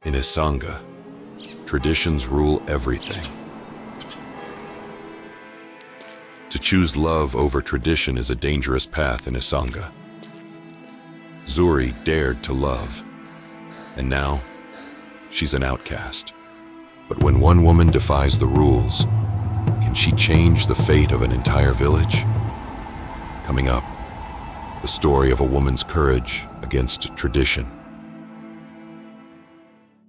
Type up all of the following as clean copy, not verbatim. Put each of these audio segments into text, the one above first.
In Esanga, traditions rule everything. To choose love over tradition is a dangerous path in Esanga. Zuri dared to love, and now she's an outcast. But when one woman defies the rules, can she change the fate of an entire village? Coming up, the story of a woman's courage against tradition.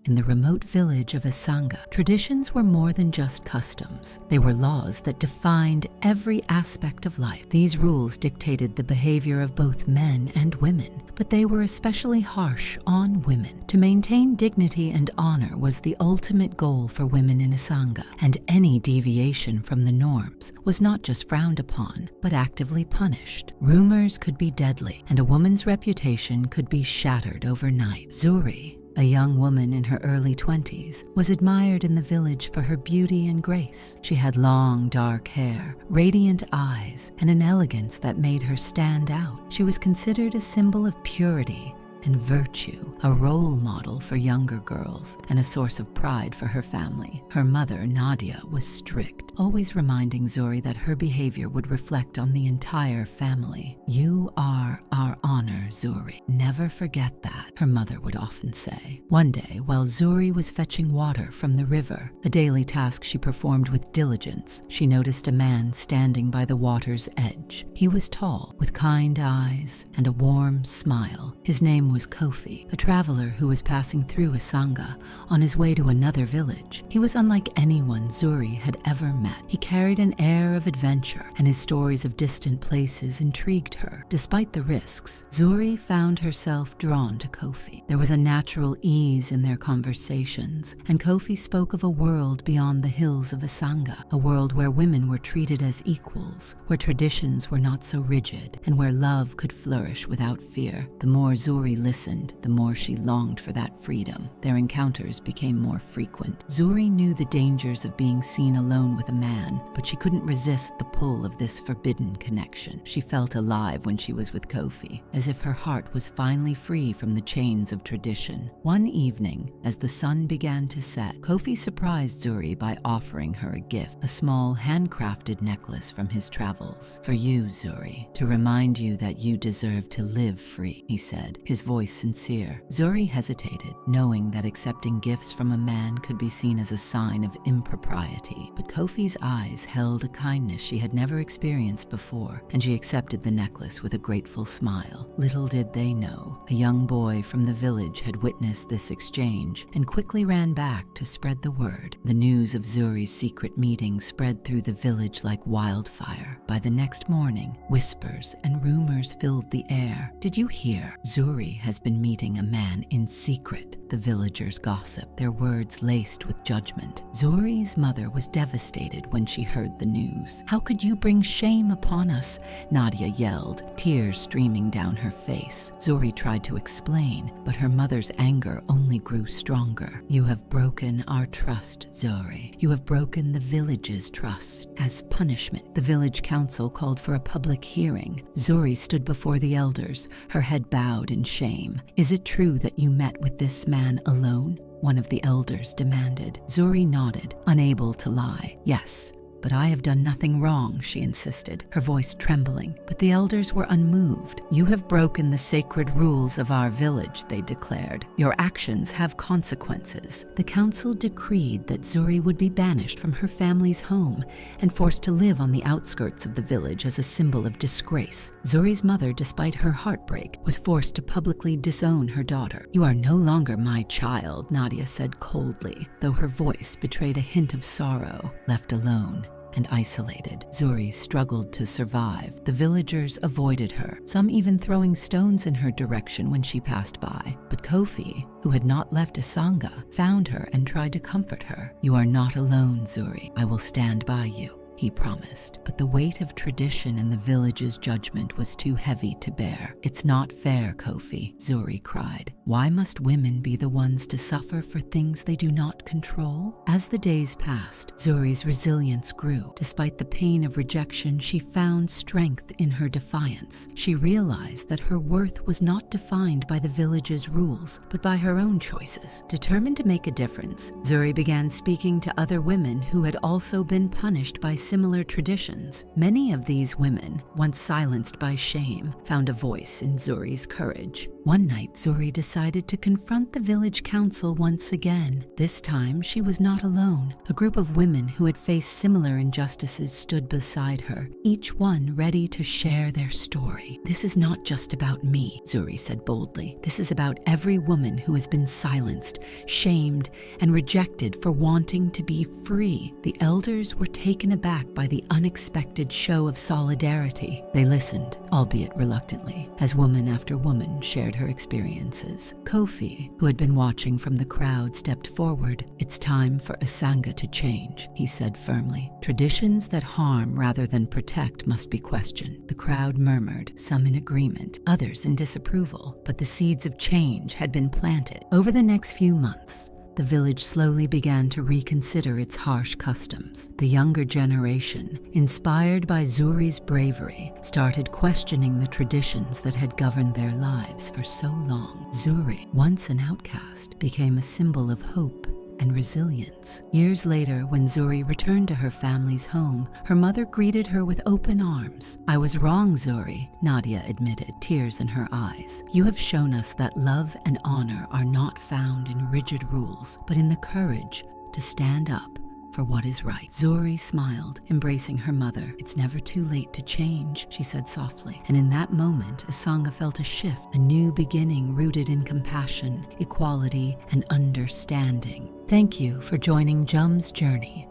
In the remote village of Esanga, traditions were more than just customs. They were laws that defined every aspect of life. These rules dictated the behavior of both men and women, but they were especially harsh on women. To maintain dignity and honor was the ultimate goal for women in Esanga, and any deviation from the norms was not just frowned upon, but actively punished. Rumors could be deadly, and a woman's reputation could be shattered overnight. Zuri, a young woman in her early 20s, was admired in the village for her beauty and grace. She had long, dark hair, radiant eyes, and an elegance that made her stand out. She was considered a symbol of purity and virtue, a role model for younger girls, and a source of pride for her family. Her mother, Nadia, was strict, always reminding Zuri that her behavior would reflect on the entire family. "You are our honor, Zuri. Never forget that," her mother would often say. One day, while Zuri was fetching water from the river, a daily task she performed with diligence, she noticed a man standing by the water's edge. He was tall, with kind eyes and a warm smile. His name was Kofi, a traveler who was passing through Esanga on his way to another village. He was unlike anyone Zuri had ever met. He carried an air of adventure, and his stories of distant places intrigued her. Despite the risks, Zuri found herself drawn to Kofi. There was a natural ease in their conversations, and Kofi spoke of a world beyond the hills of Esanga, a world where women were treated as equals, where traditions were not so rigid, and where love could flourish without fear. The more Zuri listened, the more she longed for that freedom. Their encounters became more frequent. Zuri knew the dangers of being seen alone with a man, but she couldn't resist the pull of this forbidden connection. She felt alive when she was with Kofi, as if her heart was finally free from the chains of tradition. One evening, as the sun began to set, Kofi surprised Zuri by offering her a gift, a small handcrafted necklace from his travels. "For you, Zuri, to remind you that you deserve to live free," he said, his voice sincere. Zuri hesitated, knowing that accepting gifts from a man could be seen as a sign of impropriety. But Kofi's eyes held a kindness she had never experienced before, and she accepted the necklace with a grateful smile. Little did they know, a young boy from the village had witnessed this exchange and quickly ran back to spread the word. The news of Zuri's secret meeting spread through the village like wildfire. By the next morning, whispers and rumors filled the air. "Did you hear? Zuri has been meeting a man in secret," the villagers gossiped, their words laced with judgment. Zuri's mother was devastated when she heard the news. "How could you bring shame upon us?" Nadia yelled, tears streaming down her face. Zuri tried to explain, but her mother's anger only grew stronger. "You have broken our trust, Zuri. You have broken the village's trust." As punishment, the village council called for a public hearing. Zuri stood before the elders, her head bowed in shame. "Is it true that you met with this man alone?" one of the elders demanded. Zuri nodded, unable to lie. "Yes, but I have done nothing wrong," she insisted, her voice trembling. But the elders were unmoved. "You have broken the sacred rules of our village," they declared. "Your actions have consequences." The council decreed that Zuri would be banished from her family's home and forced to live on the outskirts of the village as a symbol of disgrace. Zuri's mother, despite her heartbreak, was forced to publicly disown her daughter. "You are no longer my child," Nadia said coldly, though her voice betrayed a hint of sorrow. Left alone and isolated, Zuri struggled to survive. The villagers avoided her, some even throwing stones in her direction when she passed by. But Kofi, who had not left Esanga, found her and tried to comfort her. "You are not alone, Zuri. I will stand by you." he promised. But the weight of tradition and the village's judgment was too heavy to bear. "It's not fair, Kofi," Zuri cried. "Why must women be the ones to suffer for things they do not control?" As the days passed, Zuri's resilience grew. Despite the pain of rejection, she found strength in her defiance. She realized that her worth was not defined by the village's rules, but by her own choices. Determined to make a difference, Zuri began speaking to other women who had also been punished by similar traditions. Many of these women, once silenced by shame, found a voice in Zuri's courage. One night, Zuri decided to confront the village council once again. This time, she was not alone. A group of women who had faced similar injustices stood beside her, each one ready to share their story. "This is not just about me," Zuri said boldly. "This is about every woman who has been silenced, shamed, and rejected for wanting to be free." The elders were taken aback by the unexpected show of solidarity. They listened, albeit reluctantly, as woman after woman shared her experiences. Kofi, who had been watching from the crowd, stepped forward. "It's time for Esanga to change," he said firmly. "Traditions that harm rather than protect must be questioned." The crowd murmured, some in agreement, others in disapproval, but the seeds of change had been planted. Over the next few months, the village slowly began to reconsider its harsh customs. The younger generation, inspired by Zuri's bravery, started questioning the traditions that had governed their lives for so long. Zuri, once an outcast, became a symbol of hope and resilience. Years later, when Zuri returned to her family's home, her mother greeted her with open arms. "I was wrong, Zuri," Nadia admitted, tears in her eyes. "You have shown us that love and honor are not found in rigid rules, but in the courage to stand up for what is right." Zuri smiled, embracing her mother. "It's never too late to change," she said softly. And in that moment, Esanga felt a shift, a new beginning rooted in compassion, equality, and understanding. Thank you for joining Jum's journey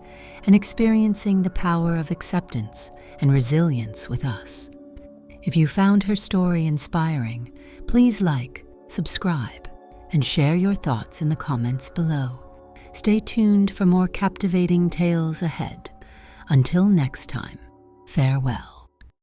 and experiencing the power of acceptance and resilience with us. If you found her story inspiring, please like, subscribe, and share your thoughts in the comments below. Stay tuned for more captivating tales ahead. Until next time, farewell.